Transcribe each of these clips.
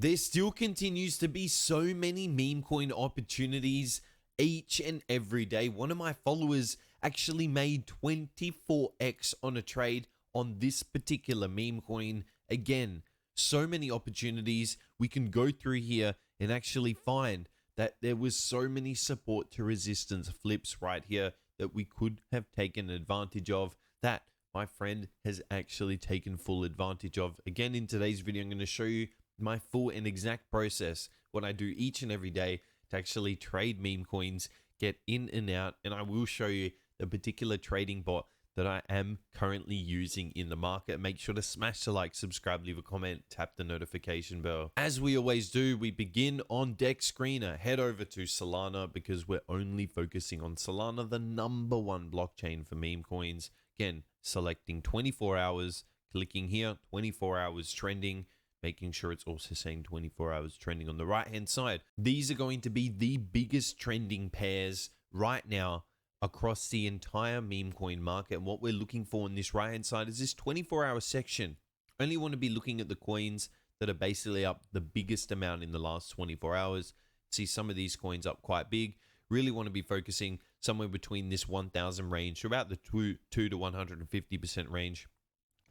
There still continues to be so many meme coin opportunities each and every day. One of my followers actually made 24x on a trade on this particular meme coin. Again, so many opportunities. We can go through here and actually find that there was so many support to resistance flips right here that we could have taken advantage of, that my friend has actually taken full advantage of. Again, in today's video, I'm going to show you my full and exact process, what I do each and every day to actually trade meme coins, get in and out, and I will show you the particular trading bot that I am currently using in the market. Make sure to smash the like, subscribe, leave a comment, tap the notification bell. As we always do, we begin on Dexscreener. Head over to Solana because we're only focusing on Solana, the #1 blockchain for meme coins. Again, selecting 24 hours, clicking here, 24 hours trending, making sure it's also saying 24 hours trending on the right hand side. These are going to be the biggest trending pairs right now across the entire meme coin market. And what we're looking for on this right hand side is this 24-hour section. Only want to be looking at the coins that are basically up the biggest amount in the last 24 hours. See some of these coins up quite big. Really want to be focusing somewhere between this 1,000 range to about the 2 to 150% range.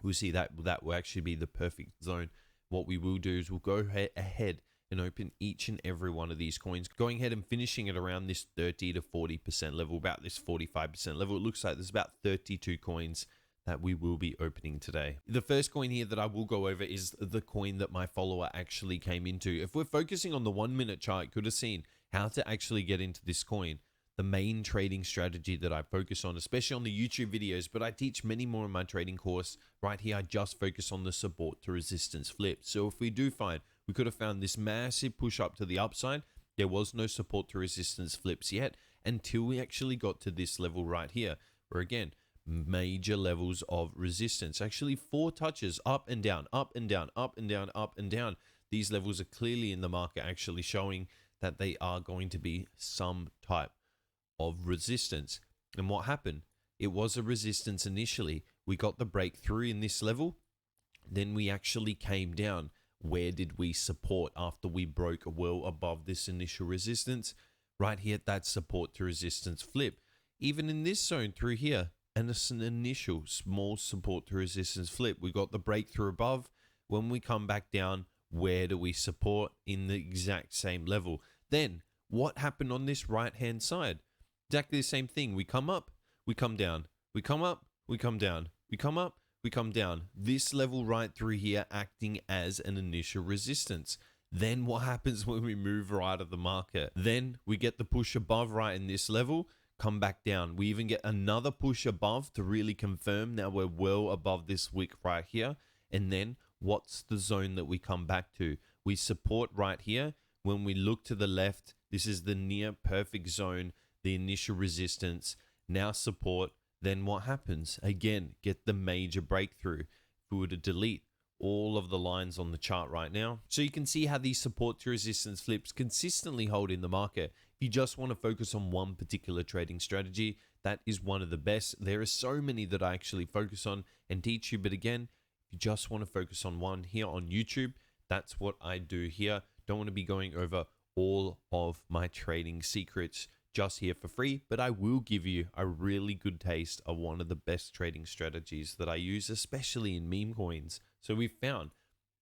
We'll see that will actually be the perfect zone. What we will do is we'll go ahead and open each and every one of these coins, going ahead and finishing it around this 30 to 40% level, about this 45% level. It looks like there's about 32 coins that we will be opening today. The first coin here that I will go over is the coin that my follower actually came into. If we're focusing on the 1 minute chart, you could have seen how to actually get into this coin. The main trading strategy that I focus on, especially on the YouTube videos, but I teach many more in my trading course. Right here, I just focus on the support to resistance flip. So if we do find, we could have found this massive push up to the upside. There was no support to resistance flips yet until we actually got to this level right here, where again, major levels of resistance. Actually 4 touches up and down, up and down, up and down, up and down. These levels are clearly in the market actually showing that they are going to be some type of resistance. And what happened? It was a resistance initially. We got the breakthrough in this level. Then we actually came down. Where did we support after we broke well above this initial resistance? Right here at that support to resistance flip. Even in this zone through here, and it's an initial small support to resistance flip. We got the breakthrough above. When we come back down, where do we support? In the exact same level. Then what happened on this right hand side? Exactly the same thing. We come up, we come down, we come up, we come down, we come up, we come down. This level right through here acting as an initial resistance. Then what happens when we move right of the market? Then we get the push above right in this level, come back down. We even get another push above to really confirm now we're well above this wick right here. And then what's the zone that we come back to? We support right here. When we look to the left, this is the near perfect zone. The initial resistance, now support. Then what happens? Again, get the major breakthrough. If we were to delete all of the lines on the chart right now, so you can see how these support to resistance flips consistently hold in the market. If you just want to focus on one particular trading strategy, that is one of the best. There are so many that I actually focus on and teach you, but again, if you just want to focus on one here on YouTube, that's what I do here. Don't want to be going over all of my trading secrets just here for free, but I will give you a really good taste of one of the best trading strategies that I use, especially in meme coins. So we've found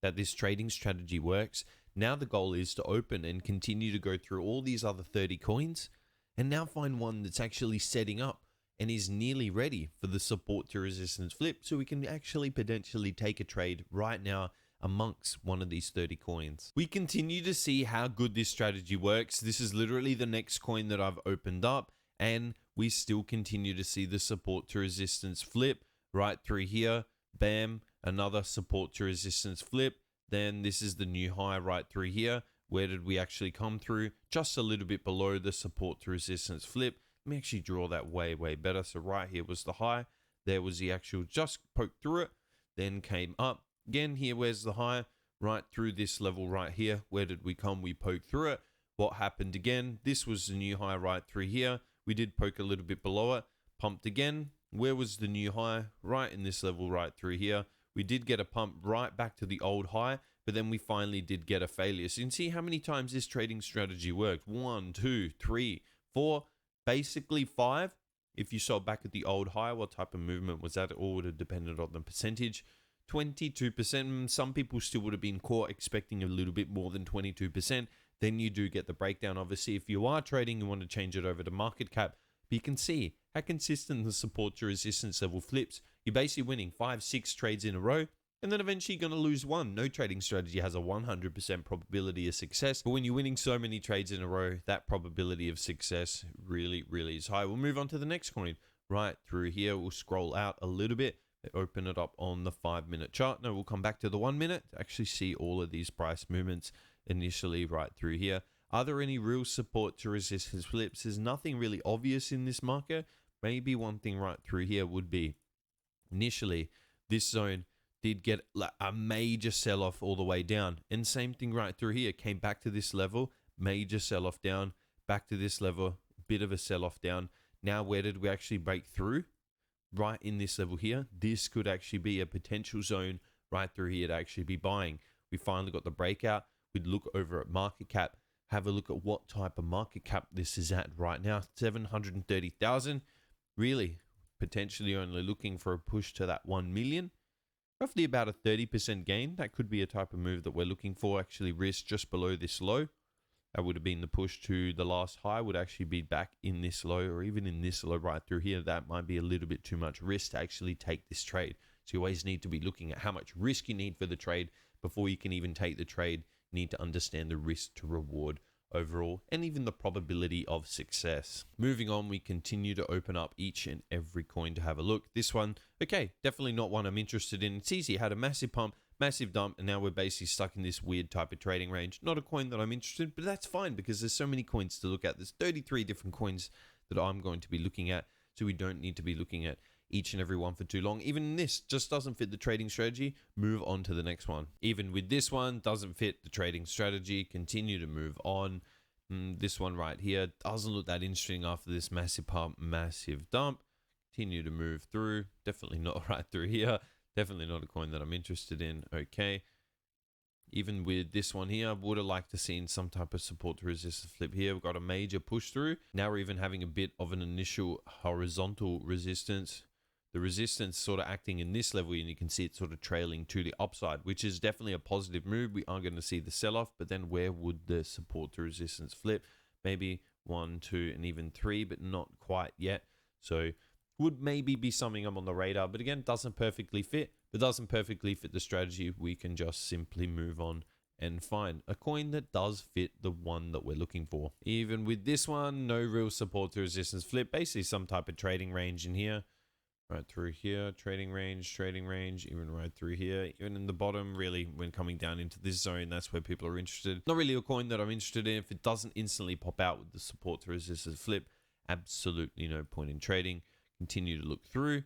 that this trading strategy works. Now the goal is to open and continue to go through all these other 30 coins and now find one that's actually setting up and is nearly ready for the support to resistance flip, so we can actually potentially take a trade right now amongst one of these 30 coins. We continue to see how good this strategy works. This is literally the next coin that I've opened up, and we still continue to see the support to resistance flip right through here. Bam, another support to resistance flip. Then this is the new high right through here. Where did we actually come through? Just a little bit below the support to resistance flip. Let me actually draw that way better. So right here was the high. There was the actual, just poked through it, then came up. Again, here, where's the high? Right through this level right here. Where did we come? We poked through it. What happened again? This was the new high right through here. We did poke a little bit below it. Pumped again. Where was the new high? Right in this level right through here. We did get a pump right back to the old high, but then we finally did get a failure. So you can see how many times this trading strategy worked. 1, 2, 3, 4, basically 5. If you saw back at the old high, what type of movement was that? It all would have depended on the percentage. 22%. Some people still would have been caught expecting a little bit more than 22%. Then you do get the breakdown. Obviously, if you are trading, you want to change it over to market cap. But you can see how consistent the support to resistance level flips. You're basically winning 5, 6 trades in a row, and then eventually you're going to lose one. No trading strategy has a 100% probability of success. But when you're winning so many trades in a row, that probability of success really, really is high. We'll move on to the next coin. Right through here, we'll scroll out a little bit. Open it up on the 5-minute chart. No, we'll come back to the 1 minute to actually see all of these price movements initially right through here. Are there any real support to resistance flips? There's nothing really obvious in this market. Maybe one thing right through here would be initially this zone did get a major sell-off all the way down, and same thing right through here, came back to this level, major sell-off down, back to this level, bit of a sell-off down. Now where did we actually break through? Right in this level here. This could actually be a potential zone right through here to actually be buying. We finally got the breakout. We'd look over at market cap, have a look at what type of market cap this is at right now. 730,000. Really, potentially only looking for a push to that 1 million. Roughly about a 30% gain. That could be a type of move that we're looking for. Actually risk just below this low. That would have been the push to the last high, would actually be back in this low, or even in this low right through here. That might be a little bit too much risk to actually take this trade. So you always need to be looking at how much risk you need for the trade before you can even take the trade. You need to understand the risk to reward overall, and even the probability of success. Moving on, we continue to open up each and every coin to have a look. This one, okay, definitely not one I'm interested in. It's easy, had a massive pump, massive dump, and now we're basically stuck in this weird type of trading range. Not a coin that I'm interested in, but that's fine because there's so many coins to look at. There's 33 different coins that I'm going to be looking at, so we don't need to be looking at each and every one for too long. Even this just doesn't fit the trading strategy. Move on to the next one. Even with this one, doesn't fit the trading strategy. Continue to move on. This one right here doesn't look that interesting after this massive pump, massive dump. Continue to move through. Definitely not right through here. Definitely not a coin that I'm interested in. Okay. Even with this one here, I would have liked to seen some type of support to resistance flip here. We've got a major push through. Now we're even having a bit of an initial horizontal resistance. The resistance sort of acting in this level, and you can see it sort of trailing to the upside, which is definitely a positive move. We are going to see the sell-off, but then where would the support to resistance flip? Maybe 1, 2, and even 3, but not quite yet. So would maybe be something I'm on the radar, but again, doesn't perfectly fit. If it doesn't perfectly fit the strategy, we can just simply move on and find a coin that does fit the one that we're looking for. Even with this one, no real support to resistance flip. Basically some type of trading range in here. Right through here, trading range, even right through here, even in the bottom, really, when coming down into this zone, that's where people are interested. Not really a coin that I'm interested in. If it doesn't instantly pop out with the support to resistance flip, absolutely no point in trading. Continue to look through.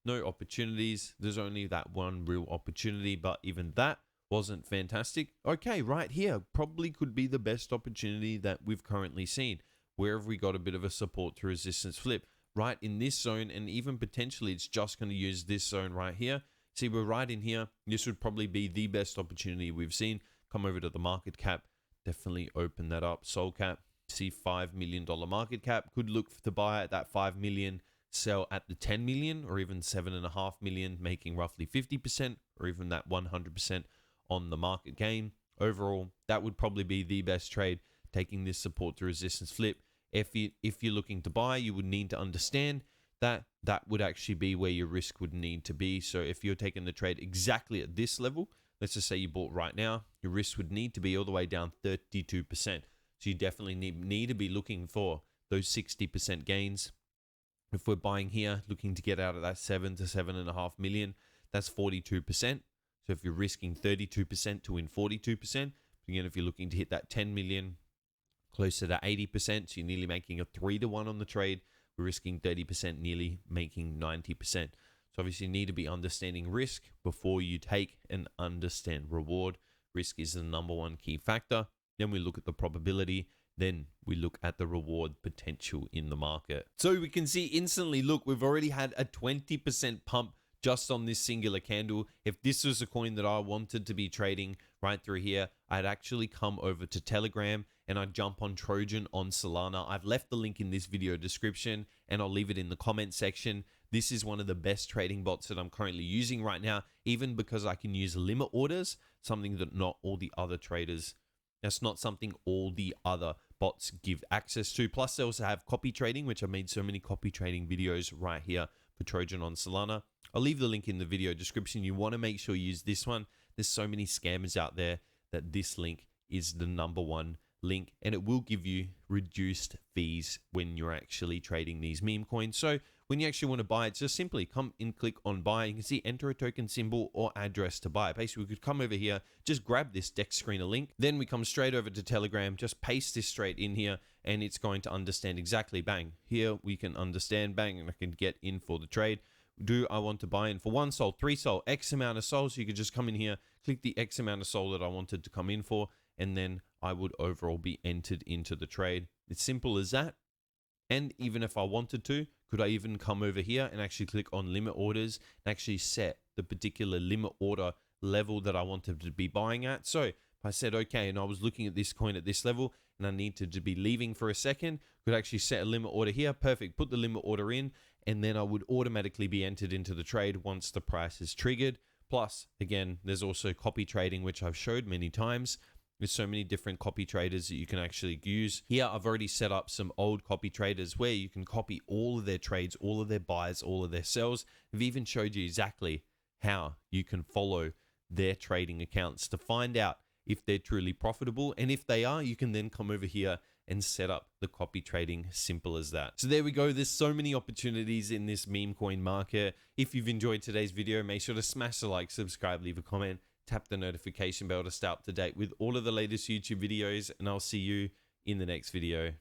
No opportunities. There's only that one real opportunity, but even that wasn't fantastic. Okay, right here, probably could be the best opportunity that we've currently seen. Where have we got a bit of a support to resistance flip? Right in this zone, and even potentially it's just going to use this zone right here. See, we're right in here. This would probably be the best opportunity we've seen. Come over to the market cap, definitely open that up. Sol cap, see $5 million market cap. Could look to buy at that 5 million, sell at the 10 million, or even 7.5 million, making roughly 50%, or even that 100% on the market gain. Overall, that would probably be the best trade, taking this support to resistance flip. If you're looking to buy, you would need to understand that that would actually be where your risk would need to be. So if you're taking the trade exactly at this level, let's just say you bought right now, your risk would need to be all the way down 32%. So you definitely need to be looking for those 60% gains. If we're buying here, looking to get out of that 7 to 7.5 million, that's 42%. So if you're risking 32% to win 42%, again, if you're looking to hit that 10 million, closer to 80%, so you're nearly making a 3-to-1 on the trade. We're risking 30%, nearly making 90%. So obviously you need to be understanding risk before you take and understand reward. Risk is the #1 key factor. Then we look at the probability. Then we look at the reward potential in the market. So we can see instantly, look, we've already had a 20% pump just on this singular candle. If this was a coin that I wanted to be trading right through here, I'd actually come over to Telegram and I'd jump on Trojan on Solana. I've left the link in this video description and I'll leave it in the comment section. This is one of the best trading bots that I'm currently using right now, even because I can use limit orders, something that not all the other traders, that's not something all the other bots give access to. Plus, they also have copy trading, which I made so many copy trading videos right here for Trojan on Solana. I'll leave the link in the video description. You want to make sure you use this one. There's so many scammers out there that this link is the #1 link, and it will give you reduced fees when you're actually trading these meme coins. So when you actually want to buy it, just simply come and click on buy. You can see enter a token symbol or address to buy. Basically, we could come over here, just grab this Dexscreener link. Then we come straight over to Telegram, just paste this straight in here, and it's going to understand exactly, bang. Here we can understand, bang, and I can get in for the trade. Do I want to buy in for 1 sol, 3 sol, X amount of sol? So you could just come in here, click the X amount of sol that I wanted to come in for, and then I would overall be entered into the trade. It's simple as that. And even if I wanted to, could I even come over here and actually click on limit orders and actually set the particular limit order level that I wanted to be buying at? So if I said, okay, and I was looking at this coin at this level and I needed to be leaving for a second, could actually set a limit order here. Perfect. Put the limit order in, and then I would automatically be entered into the trade once the price is triggered. Plus, again, there's also copy trading, which I've showed many times. There's so many different copy traders that you can actually use. Here, I've already set up some old copy traders where you can copy all of their trades, all of their buys, all of their sells. I've even showed you exactly how you can follow their trading accounts to find out if they're truly profitable. And if they are, you can then come over here and set up the copy trading. Simple as that. So there we go. There's so many opportunities in this meme coin market. If you've enjoyed today's video, make sure to smash the like, subscribe, leave a comment, tap the notification bell to stay up to date with all of the latest YouTube videos, and I'll see you in the next video.